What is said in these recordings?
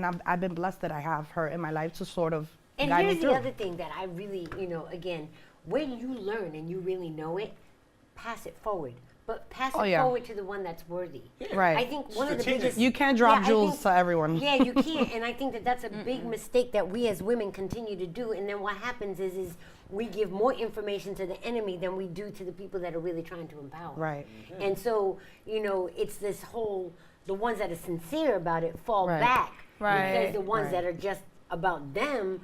I've been blessed that I have her in my life to sort of and guide me here's through. the other thing that I really, again, when you learn and you really know it, pass it forward. But pass it forward to the one that's worthy. Yeah. Right. I think one of the biggest... You can't drop jewels to everyone. Yeah, you can't. And I think that that's a big mistake that we as women continue to do. And then what happens is we give more information to the enemy than we do to the people that are really trying to empower. Right. And so, it's this whole... The ones that are sincere about it fall back. Right. Because the ones that are just about them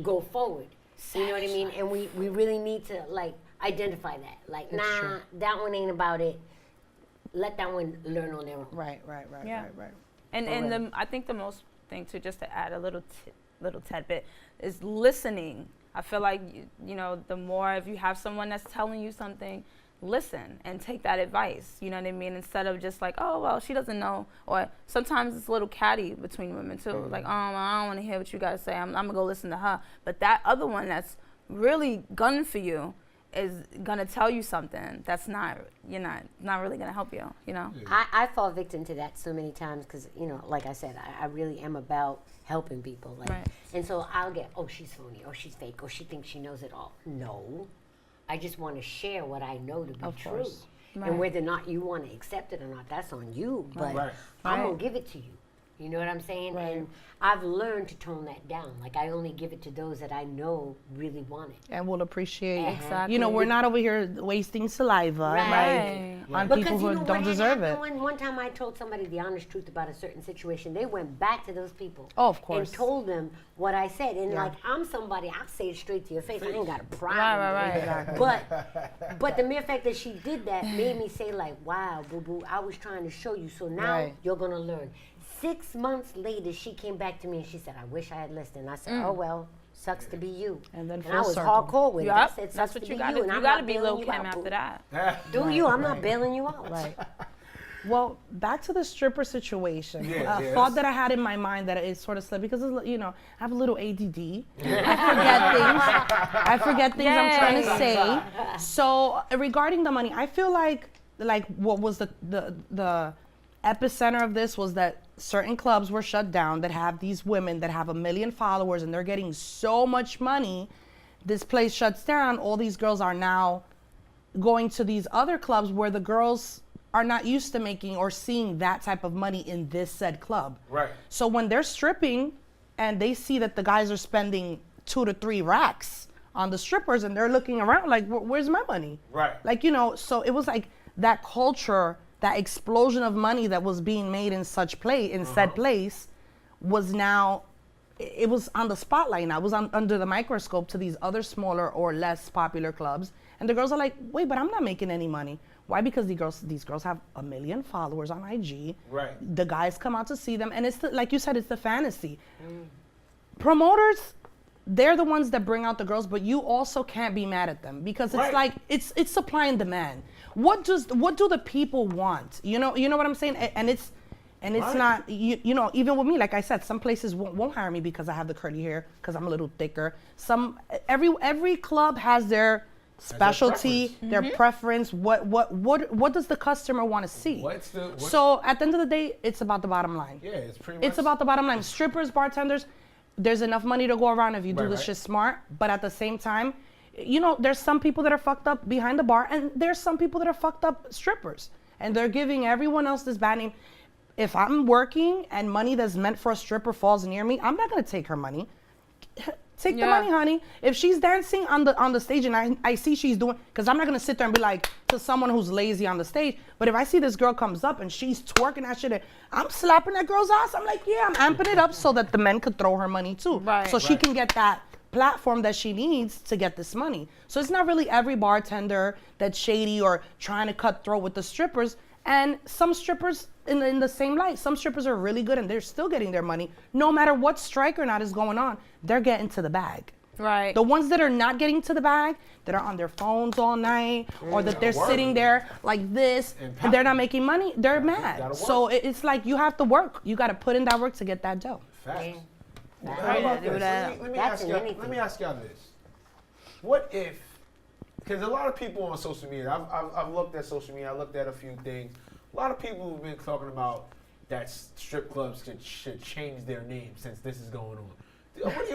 go forward. You know what I mean? And we really need to, identify that. Like, nah, that one ain't about it. Let that one learn on their own. Right. And I think the most thing too, just to add a little tidbit, is listening. I feel like the more, if you have someone that's telling you something, listen and take that advice. You know what I mean? Instead of just like, oh well, she doesn't know. Or sometimes it's a little catty between women too. Like, oh, I don't want to hear what you gotta say. I'm gonna go listen to her. But that other one that's really gunning for you is gonna tell you something that's not really gonna help you. I fall victim to that so many times because like I said, I really am about helping people. And so I'll get, oh, she's phony, oh, she's fake, oh, she thinks she knows it all. No, I just want to share what I know to be true. And whether or not you want to accept it or not, that's on you. But I'm gonna give it to you. You know what I'm saying? And I've learned to tone that down. Like, I only give it to those that I know really want it. And will appreciate. Exactly. We're not over here wasting saliva on people who don't deserve it. One time I told somebody the honest truth about a certain situation. They went back to those people. Oh, of course. And told them what I said. And I'm somebody, I'll say it straight to your face. I ain't got a problem. Right. But the mere fact that she did that made me say, like, wow, boo-boo, I was trying to show you. So now you're going to learn. 6 months later, she came back to me and she said, I wish I had listened. And I said, oh, well, sucks to be you. And then I was hardcore with it. I said, that's what you got to do. You got to be Lil' Kim after that. Do you? I'm not bailing you out. Right. Well, back to the stripper situation. A thought that I had in my mind that it sort of slipped because, I have a little ADD. I forget things I'm trying to say. So regarding the money, I feel like what was the epicenter of this was that certain clubs were shut down that have these women that have 1 million followers and they're getting so much money. This place shuts down. All these girls are now going to these other clubs where the girls are not used to making or seeing that type of money in this said club. Right. So when they're stripping and they see that the guys are spending 2 to 3 racks on the strippers and they're looking around like, where's my money? Right. So it was like that culture, that explosion of money that was being made in said place was now, it was on the spotlight now. It was under the microscope to these other smaller or less popular clubs. And the girls are like, wait, but I'm not making any money. Why? Because these girls have 1 million followers on IG. Right. The guys come out to see them. And it's like you said, it's the fantasy. Promoters, they're the ones that bring out the girls, but you also can't be mad at them because it's like, it's supply and demand. What do the people want? You know what I'm saying? And it's not, even with me, like I said, some places won't hire me because I have the curly hair, because I'm a little thicker. Every club has their specialty, their preference. What does the customer want to see? So at the end of the day, it's about the bottom line. Yeah, it's pretty much. It's about the bottom line. Strippers, bartenders, there's enough money to go around if you do this shit smart. But at the same time, there's some people that are fucked up behind the bar, and there's some people that are fucked up strippers, and they're giving everyone else this bad name. If I'm working and money that's meant for a stripper falls near me, I'm not gonna take her money. Take the money, honey. If she's dancing on the stage and I see she's doing, because I'm not gonna sit there and be like to someone who's lazy on the stage, but if I see this girl comes up and she's twerking that shit, I'm slapping that girl's ass. I'm like, yeah, I'm amping it up so that the men could throw her money too. So she can get that platform that she needs to get this money. So it's not really every bartender that's shady or trying to cut throat with the strippers. And some strippers in the same light, some strippers are really good and they're still getting their money. No matter what strike or not is going on, they're getting to the bag. Right. The ones that are not getting to the bag, that are on their phones all night, or that they're sitting there like this and they're not making money, they're mad. So it's like you have to work. You got to put in that work to get that dough. Facts. Let me ask y'all this. What if, because a lot of people on social media, I've looked at social media, I looked at a few things. A lot of people have been talking about, that strip clubs should change their name since this is going on.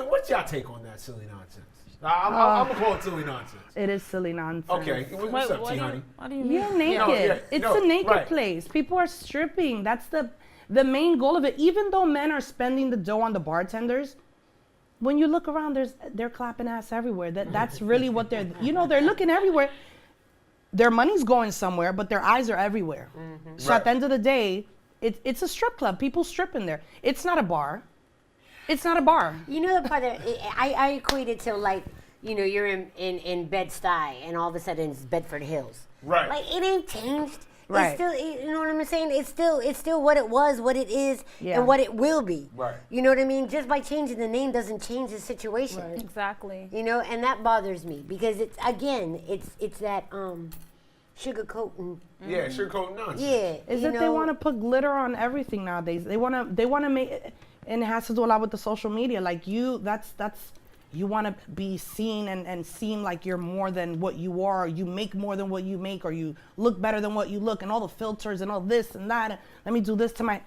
What's y'all take on that silly nonsense? I'm gonna call it silly nonsense. It is silly nonsense. Okay, what's up, T, honey? What do you mean? You're naked. It's a naked place. People are stripping. That's the main goal of it. Even though men are spending the dough on the bartenders, when you look around, they're clapping ass everywhere. That's really what they're looking everywhere. Their money's going somewhere, but their eyes are everywhere. Mm-hmm. So at the end of the day, it's a strip club. People strip in there. It's not a bar. It's not a bar. You know the part that I equate it to, like, you know, you're in Bed-Stuy and all of a sudden it's Bedford Hills. Right. Like, it ain't changed. Right. It's still, you know what I'm saying? It's still what it was, what it is, and what it will be. Right. You know what I mean? Just by changing the name doesn't change the situation. Right. Exactly. You know, and that bothers me because it's that sugarcoating. Yeah, sugarcoating nonsense. Yeah. Is that they want to put glitter on everything nowadays? They want to make, and it has to do a lot with the social media. Like you want to be seen and seem like you're more than what you are, or you make more than what you make, or you look better than what you look, and all the filters and all this and that. And let me do this to my,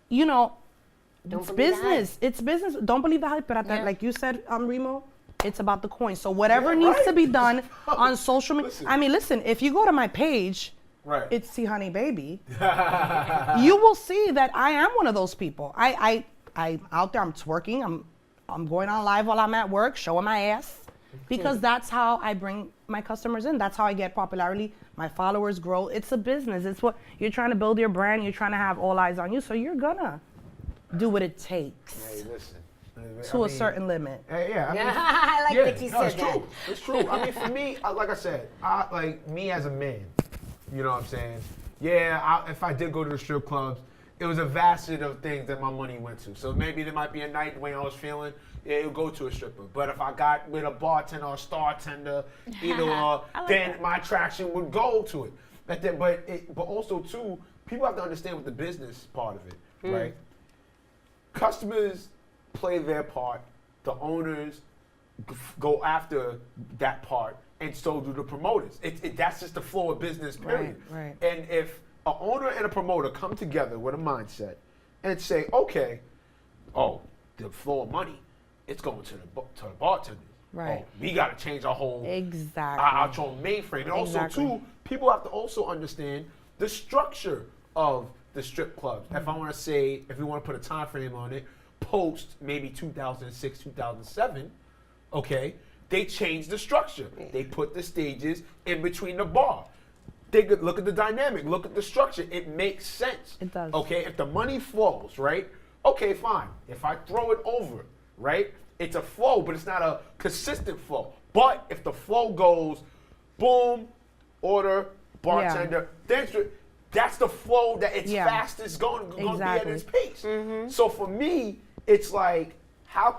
it's business. It's business. Don't believe the hype. But like you said, Reem'o, it's about the coin. So whatever needs to be done on social media. I mean, listen, if you go to my page, it's See Honey Baby, you will see that I am one of those people. I'm out there, I'm twerking, I'm going on live while I'm at work, showing my ass, because that's how I bring my customers in. That's how I get popularity. My followers grow. It's a business. It's what you're trying to build your brand. You're trying to have all eyes on you. So you're gonna do what it takes. Hey, listen. To a certain limit. Yeah, I like that you said that. It's true. I mean, for me, like I said, like me as a man, you know what I'm saying? Yeah, if I did go to the strip clubs, it was a vasted of things that my money went to. So maybe there might be a night when I was feeling, it would go to a stripper. But if I got with a bartender or a star tender, either or, then my attraction would go to it. But also, too, people have to understand with the business part of it, right? Customers play their part. The owners go after that part, and so do the promoters. That's just the flow of business, period. Right. And if an owner and a promoter come together with a mindset and say, okay, the flow of money, it's going to the bartenders. Right. We got to change our whole our mainframe. And also, too, people have to also understand the structure of the strip clubs. If I want to say, if we want to put a time frame on it, post maybe 2006, 2007, okay, they changed the structure. They put the stages in between the bar. They could look at the dynamic, look at the structure. It makes sense. It does. Okay, if the money flows, right? Okay, fine. If I throw it over, right? It's a flow, but it's not a consistent flow. But if the flow goes, boom, order, bartender, then that's the flow that it's fastest going to be at its pace. Mm-hmm. So for me, it's like, how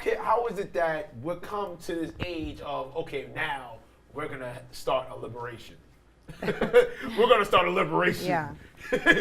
is it that we'll come to this age of, okay, now we're going to start a liberation. We're going to start a liberation. Yeah.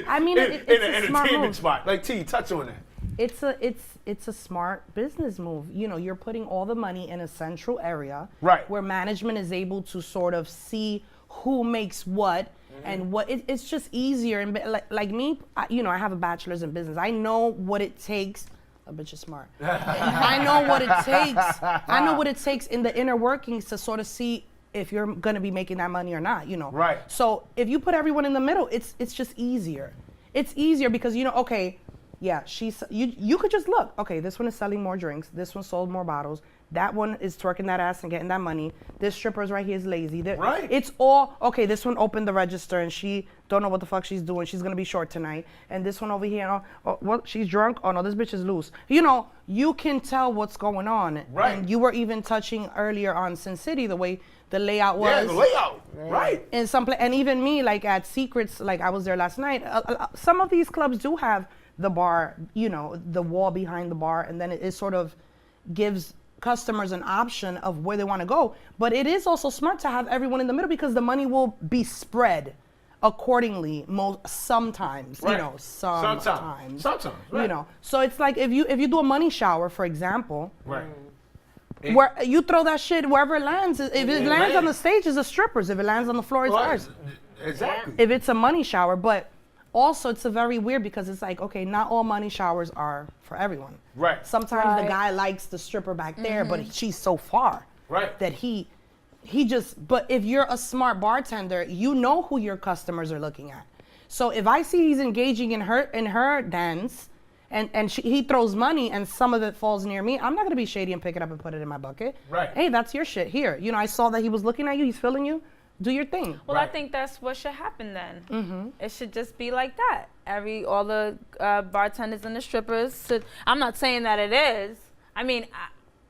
I mean, it's in a an smart entertainment move. spot. Like, T, touch on that. It's a smart business move. You're putting all the money in a central area, right, where management is able to sort of see who makes what and what. It's just easier. And like me, I have a bachelor's in business. I know what it takes. A bitch is smart. I know what it takes. I know what it takes in the inner workings to sort of see if you're gonna be making that money or not. Right. So if you put everyone in the middle, it's just easier. It's easier because okay. Yeah, you could just look. Okay, this one is selling more drinks. This one sold more bottles. That one is twerking that ass and getting that money. This stripper's right here is lazy. Right. It's all, okay, this one opened the register and she don't know what the fuck she's doing. She's going to be short tonight. And this one over here, she's drunk. Oh, no, this bitch is loose. You can tell what's going on. Right. And you were even touching earlier on Sin City, the way the layout was. Yeah, the layout. Right. In some and even me, like at Secrets, like I was there last night. Some of these clubs do have the bar, the wall behind the bar, and then it sort of gives customers an option of where they want to go. But it is also smart to have everyone in the middle because the money will be spread accordingly sometimes, right. Sometimes, right. So it's like if you do a money shower, for example, right. Where you throw that shit wherever it lands. If it lands on the stage, it's the strippers. If it lands on the floor, it's ours. Exactly. If it's a money shower, but also it's a very weird because it's like, okay, not all money showers are for everyone. Right. Sometimes the guy likes the stripper back there, but she's so far that he just, but if you're a smart bartender, you know who your customers are looking at. So if I see he's engaging in her dance and he throws money and some of it falls near me, I'm not gonna be shady and pick it up and put it in my bucket. Right. Hey, that's your shit here. You know, I saw that he was looking at you, he's feeling you. Do your thing. Well, I think that's what should happen then. It should just be like that. All the bartenders and the strippers should, I'm not saying that it is. I mean,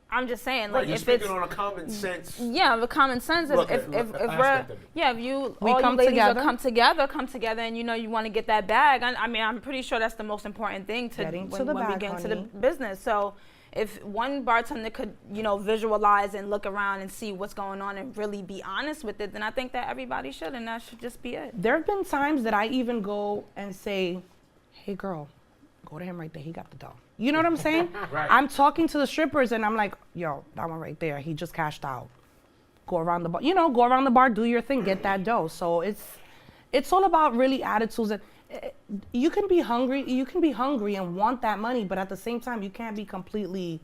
I'm just saying, like, you're if speaking it's on a common sense. yeah, the common sense. If we're if you We all come you ladies together. come together, and you know you want to get that bag. I mean, I'm pretty sure that's the most important thing Getting to when the we bag, get into the honey. business. So if one bartender could, you know, visualize and look around and see what's going on and really be honest with it, then I think that everybody should, and that should just be it. There have been times that I even go and say, hey girl, go to him right there, he got the dough. You know what I'm saying? Right. I'm talking to the strippers and I'm like, yo, that one right there, he just cashed out. Go around the bar, you know, go around the bar, do your thing, get that dough. So it's all about really attitudes. And you can be hungry and want that money, but at the same time, you can't be completely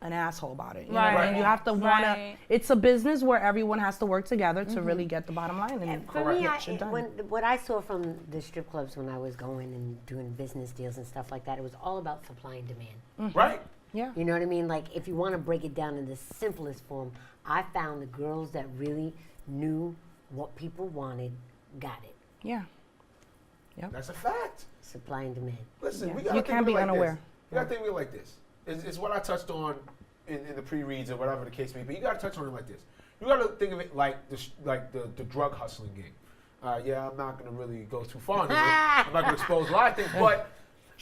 an asshole about it. You know what I mean? You have to wanna, it's a business where everyone has to work together to really get the bottom line and For me, get shit done. what I saw from the strip clubs when I was going and doing business deals and stuff like that, it was all about supply and demand. Right. Yeah. You know what I mean? Like, if you want to break it down in the simplest form, I found the girls that really knew what people wanted got it. Yeah. That's a fact. Supply and demand. Listen, we got You can't be unaware. You got to think of it like this. It's what I touched on in the pre-reads or whatever the case may be. You got to touch on it like this. You got to think of it like the drug hustling game. Yeah, I'm not going to really go too far into it. I'm not going to expose a lot of things. But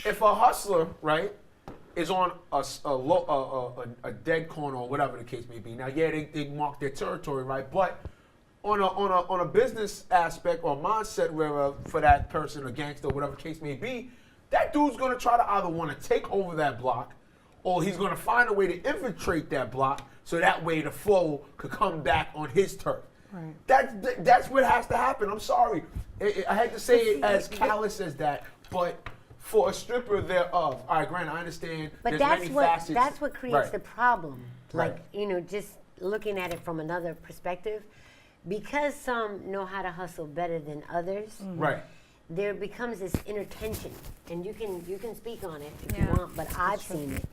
if a hustler, right, is on a dead corner or whatever the case may be. Now, yeah, they mark their territory, right? But on a business aspect or mindset where for that person, a gangster, whatever the case may be, that dude's going to try to either want to take over that block or he's going to find a way to infiltrate that block so that way the flow could come back on his turf. Right. That's what has to happen. I'm sorry. I hate to say it as callous as that, but for a stripper thereof, all right, granted, I understand But there's many facets. that's what creates the problem. Right. Like, you know, just looking at it from another perspective, because some know how to hustle better than others, Right. there becomes this inner tension, and you can speak on it if you want, but I've seen it,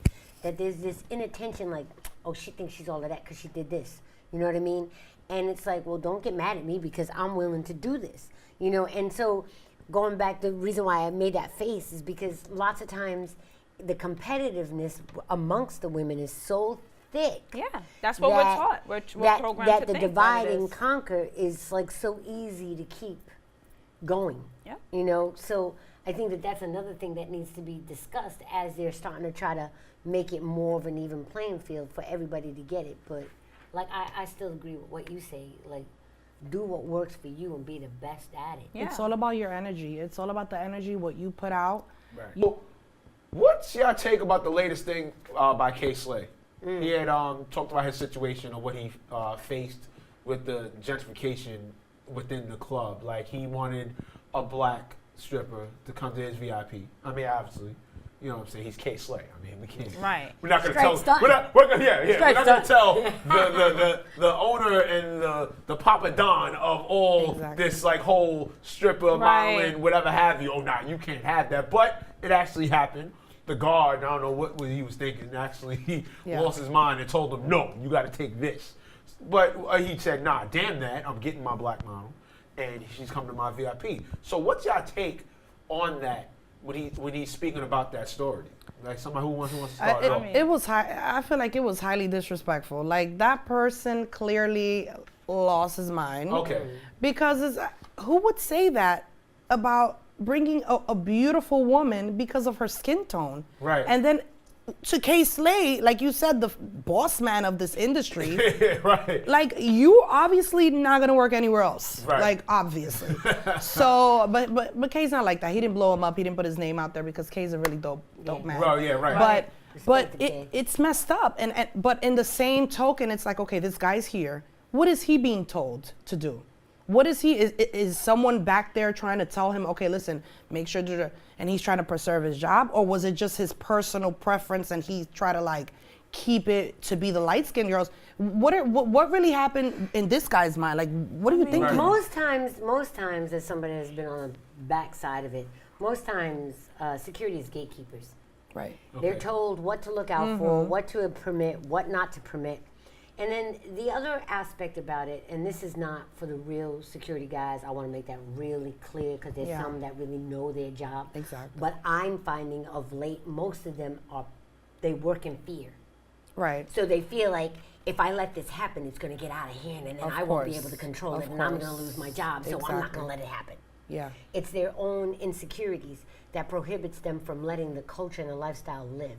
that there's this inner tension, like, oh, she thinks she's all of that because she did this. You know what I mean? And it's like, well, don't get mad at me because I'm willing to do this. You know, and so going back, the reason why I made that face is because lots of times the competitiveness amongst the women is so thick. Yeah, that's what we're taught. We're programmed that to the think divide that it and is. conquer is like so easy to keep going. Yeah. You know, so I think that that's another thing that needs to be discussed as they're starting to try to make it more of an even playing field for everybody to get it. But like I still agree with what you say. Like, do what works for you and be the best at it. Yeah. It's all about your energy. It's all about the energy, what you put out. Right. Well, what's your take about the latest thing by K. Slay? He had talked about his situation or what he faced with the gentrification within the club. Like, he wanted a black stripper to come to his VIP. I mean, obviously, you know what I'm saying? He's K. Slay. I mean, we can't. Right. We're not going to Straight tell. stunt. We're not going to tell stunt. the owner and the Papa Don of all Exactly. this like whole stripper Right. modeling, whatever have you. Oh, nah, you can't have that. But it actually happened. The guard, I don't know what he was thinking. Actually, he lost his mind and told him, "No, you got to take this." But he said, "Nah, damn that. I'm getting my black model, and she's coming to my VIP." So, what's y'all take on that when he's speaking about that story? Like somebody who wants to start it off. It was I feel like it was highly disrespectful. Like, that person clearly lost his mind. Okay. Because who would say that about bringing a beautiful woman because of her skin tone? Right. And then to K. Slay, like you said, the boss man of this industry. Right. Like, you obviously not gonna work anywhere else. Right. Like, obviously. So, but K's not like that. He didn't blow him up. He didn't put his name out there because K's a really dope man. Well, yeah, right. But it's messed up. But in the same token, it's like, okay, this guy's here. What is he being told to do? What is he? Is someone back there trying to tell him, okay, listen, make sure and he's trying to preserve his job? Or was it just his personal preference and he tried to like keep it to be the light-skinned girls? What really happened in this guy's mind? Like, what do you think? Most times, as somebody has been on the backside of it, most times security is gatekeepers. Right. They're told what to look out for, what to permit, what not to permit. And then the other aspect about it, and this is not for the real security guys, I want to make that really clear because there's some that really know their job. Exactly. But I'm finding of late, most of them they work in fear. Right. So they feel like if I let this happen, it's going to get out of hand and then I won't be able to control it and I'm going to lose my job. So I'm not going to let it happen. Yeah. It's their own insecurities that prohibits them from letting the culture and the lifestyle live.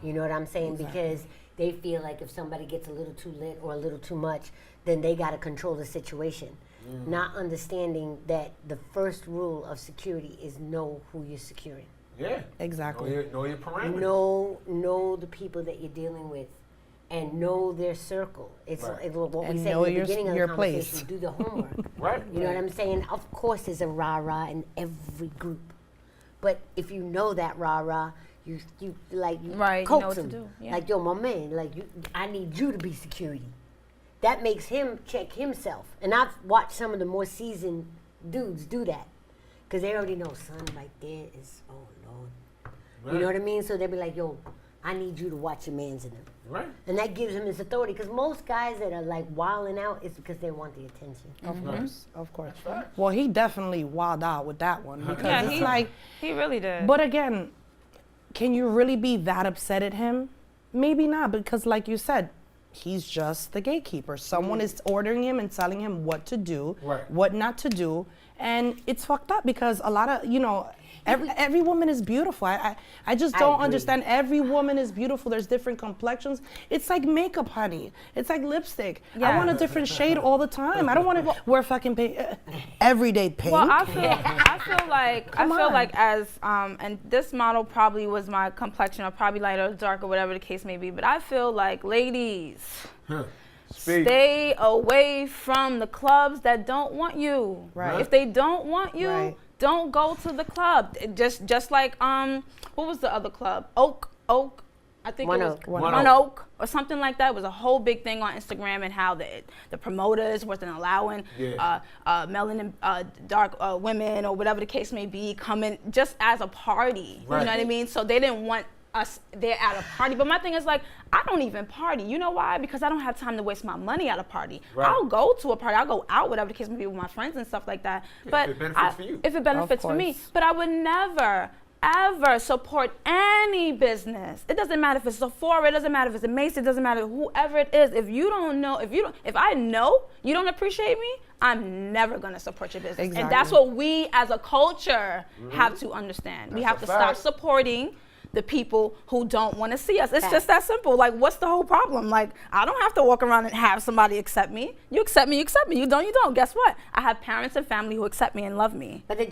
You know what I'm saying? Because they feel like if somebody gets a little too lit or a little too much, then they got to control the situation. Not understanding that the first rule of security is know who you're securing. Yeah. Exactly. Know your parameters. Know the people that you're dealing with and know their circle. It's what we And said know in the beginning of the your conversation, place. do the homework. Right. You know what I'm saying? Of course there's a rah-rah in every group. But if you know that rah-rah, you Right, coax you know what to him. do, yeah. Like, yo, my man, I need you to be security. That makes him check himself. And I've watched some of the more seasoned dudes do that. Because they already know, son, right there is, oh, Lord. Right. You know what I mean? So they'll be like, yo, I need you to watch your mans in them. Right. And that gives him his authority. Because most guys that are like wilding out is because they want the attention. Of course. Well, he definitely wilded out with that one because it's like, he really did. but again, can you really be that upset at him? Maybe not, because like you said, he's just the gatekeeper. Someone is ordering him and telling him what to do, what not to do, and it's fucked up because a lot of, every woman is beautiful. I just don't understand. Every woman is beautiful. There's different complexions. It's like makeup, honey. It's like lipstick. I want a different shade all the time. I don't want to wear fucking pink, everyday pink. Well, I feel like as and this model probably was my complexion, or probably light or dark or whatever the case may be. But I feel like, ladies, stay away from the clubs that don't want you. Right. If they don't want you, don't go to the club. Just like what was the other club? Oak. I think it was One Oak or something like that. It was a whole big thing on Instagram and how the promoters wasn't allowing melanin dark women or whatever the case may be coming just as a party. You know what I mean? So they didn't want us there at a party. But my thing is like, I don't even party. You know why? Because I don't have time to waste my money at a party. I'll go to a party. I'll go out, whatever the case may be, with my friends and stuff like that. But if it benefits for you. If it benefits for me. But I would never, ever support any business. It doesn't matter if it's Sephora, it doesn't matter if it's a Macy's, it doesn't matter whoever it is. If I know you don't appreciate me, I'm never gonna support your business. Exactly. And that's what we as a culture have to understand. We have to stop supporting the people who don't want to see us. It's just that simple. Like, what's the whole problem? Like, I don't have to walk around and have somebody accept me. You accept me, you accept me. You don't, you don't. Guess what? I have parents and family who accept me and love me. But